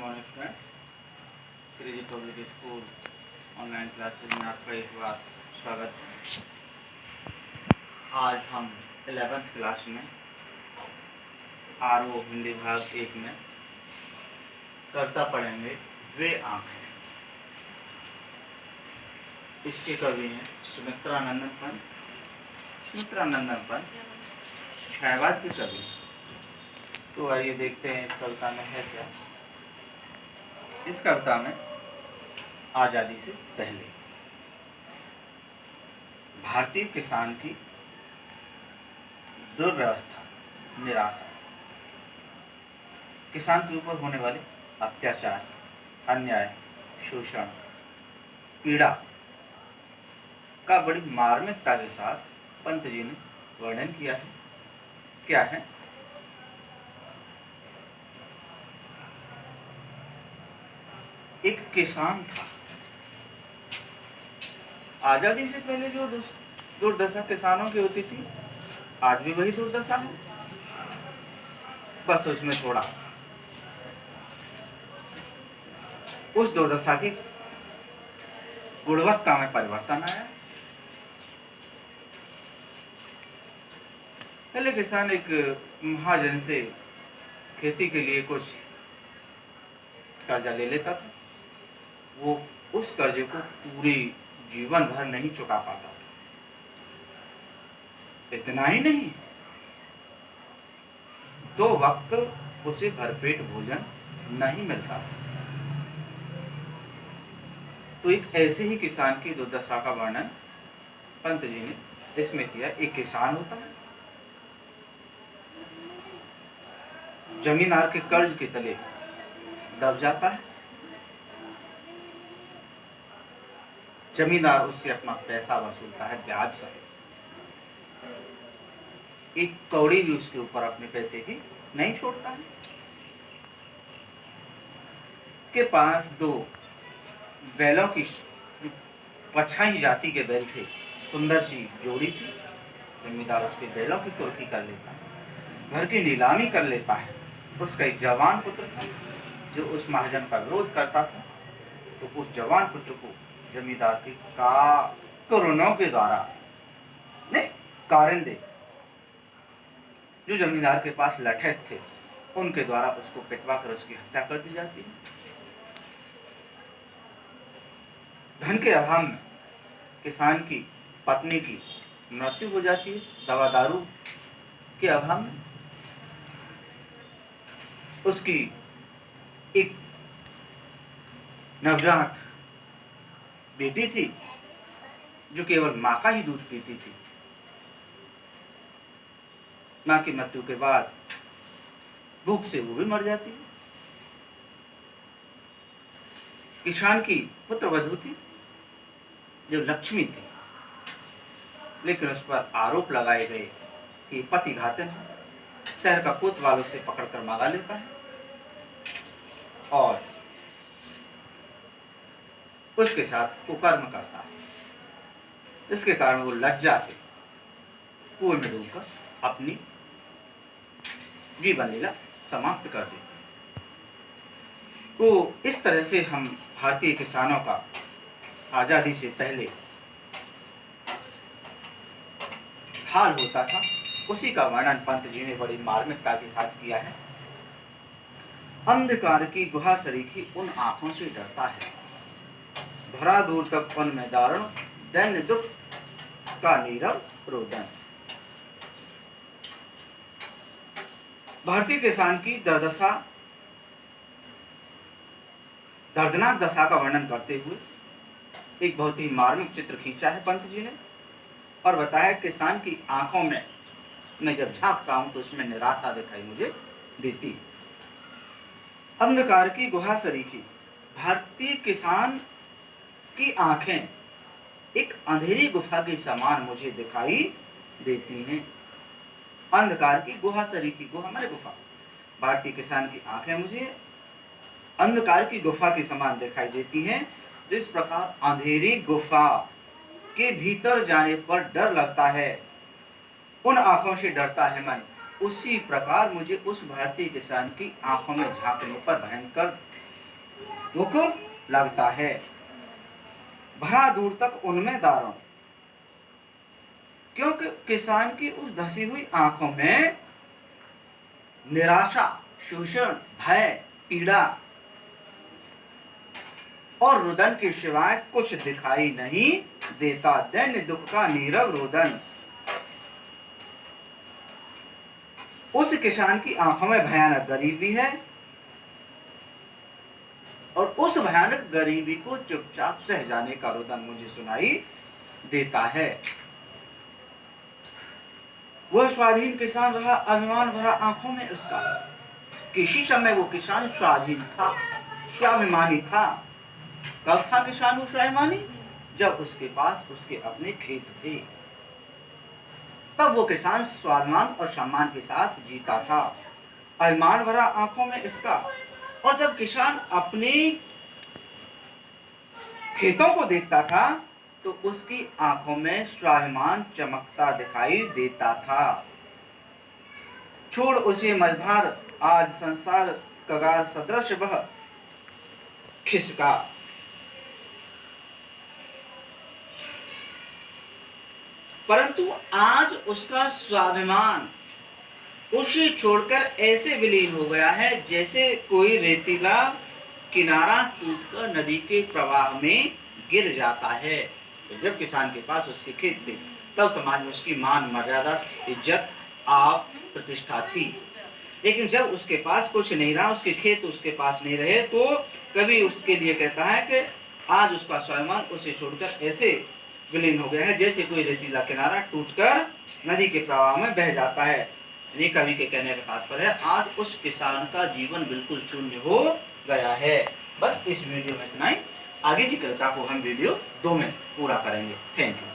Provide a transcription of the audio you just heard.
Morning students, Shriji public school online classes में आपका एक बार स्वागत है। आज हम 11th क्लास में आरओ हिंदी भाग 1 में कर्ता पढ़ेंगे वे आँखें। इसके कवि हैं सुमित्रानंदन पंत छायावाद के कवि। तो आइए देखते हैं इस कविता में है क्या। इस कविता में आज़ादी से पहले भारतीय किसान की दुर्व्यवस्था, निराशा, किसान के ऊपर होने वाले अत्याचार, अन्याय, शोषण, पीड़ा का बड़ी मार्मिकता के साथ पंत जी ने वर्णन किया है। क्या है? एक किसान था। आजादी से पहले जो दुर्दशा किसानों की होती थी, आज भी वही दुर्दशा है, बस उसमें थोड़ा उस दुर्दशा की गुणवत्ता में परिवर्तन आया। पहले किसान एक महाजन से खेती के लिए कुछ कर्जा ले लेता था। वो उस कर्जे को पूरे जीवन भर नहीं चुका पाता था। इतना ही नहीं, 2 वक्त उसे भरपेट भोजन नहीं मिलता था। तो एक ऐसे ही किसान की दुर्दशा का वर्णन पंत जी ने इसमें किया। एक किसान होता है, जमींदार के कर्ज के तले दब जाता है। जमींदार उससे अपना पैसा वसूलता है ब्याज सहित। एक कौड़ी भी उसके ऊपर अपने पैसे की नहीं छोड़ता है। के पास 2 बैलों की पछाई जाति के बैल थे, सुंदर सी जोड़ी थी। जमींदार उसके बैलों की कुर्की कर लेता है, घर की नीलामी कर लेता है। उसका एक जवान पुत्र था जो उस महाजन का विरोध करता था। तो उस जवान पुत्र को जमींदार के कारणों के द्वारा नहीं, कारिंदे जो जमींदार के पास लठैत थे, उनके द्वारा उसको पिटवा कर उसकी हत्या कर दी जाती है। धन के अभाव में किसान की पत्नी की मृत्यु हो जाती है। दवा दारू के अभाव में उसकी एक नवजात बेटी थी जो केवल माँ का ही दूध पीती थी। माँ की मृत्यु के बाद भूख से वो भी मर जाती है। किसान की पुत्र वधू थी जो लक्ष्मी थी, लेकिन उस पर आरोप लगाए गए कि पति घातन है। शहर का कोतवाल उसे पकड़कर मंगा लेता है और उसके साथ कुकर्म करता है। इसके कारण वो लज्जा से कुएं में डूबकर अपनी जीवन लीला समाप्त कर देती है। तो इस तरह से हम भारतीय किसानों का आजादी से पहले हाल होता था, उसी का वर्णन पंत जी ने बड़ी मार्मिकता के साथ किया है। अंधकार की गुहा सरीखी उन आंखों से डरता है, भरा दूर तक उनमें दारुण दैन्य दुख का नीरव रोदन। भारतीय किसान की दर्दनाक दशा का वर्णन करते हुए एक बहुत ही मार्मिक चित्र खींचा है पंत जी ने और बताया किसान की आंखों में मैं जब झांकता हूं तो उसमें निराशा दिखाई मुझे देती है। अंधकार की गुहा सरीखी, भारतीय किसान की आंखें एक अंधेरी गुफा के समान मुझे दिखाई देती हैं। अंधकार की गुहा सरीखी, गुहा माने गुफा। भारतीय किसान की आंखें मुझे अंधकार की गुफा के समान दिखाई देती हैं। जिस प्रकार अंधेरी गुफा के भीतर जाने पर डर लगता है, उन आंखों से डरता है मन, उसी प्रकार मुझे उस भारतीय किसान की आंखों में झांकने पर भयंकर दुख लगता है। भरा दूर तक उनमें दारुण, क्योंकि किसान की उस धसी हुई आंखों में निराशा, शोषण, भय, पीड़ा और रुदन के सिवाय कुछ दिखाई नहीं देता। दैन्य दुख का नीरव रोदन। उस किसान की आंखों में भयानक गरीबी है और उस भयानक गरीबी को चुपचाप सह जाने का रुदन मुझे सुनाई देता है। वह स्वाधीन किसान रहा, अभिमान भरा आंखों में उसका। किसी समय वो किसान स्वाधीन था, स्वाभिमानी था। कब था किसान वो स्वाभिमानी? जब उसके पास उसके अपने खेत थे, तब वो किसान स्वाभिमान और सम्मान के साथ जीता था। अभिमान भरा आंखों में इसका। और जब किसान अपने खेतों को देखता था तो उसकी आंखों में स्वाभिमान चमकता दिखाई देता था। छोड़ उसे मझधार, आज संसार कगार सदृश वह खिसका। परंतु आज उसका स्वाभिमान उसे छोड़कर ऐसे विलीन हो गया है जैसे कोई रेतीला किनारा टूटकर नदी के प्रवाह में गिर जाता है। तो जब किसान के पास उसके खेत थे, तब समाज में उसकी मान मर्यादा, इज्जत, आप, प्रतिष्ठा थी। लेकिन जब उसके पास कुछ नहीं रहा, उसके खेत उसके पास नहीं रहे, तो कभी उसके लिए कहता है कि आज उसका स्वाभिमान उसे छोड़कर ऐसे विलीन हो गया है जैसे कोई रेतीला किनारा टूटकर नदी के प्रवाह में बह जाता है। ये कवि के कहने का तात्पर्य है, आज उस किसान का जीवन बिल्कुल शून्य हो गया है। बस इस वीडियो में इतना ही। आगे की कविता को हम वीडियो 2 में पूरा करेंगे। Thank you.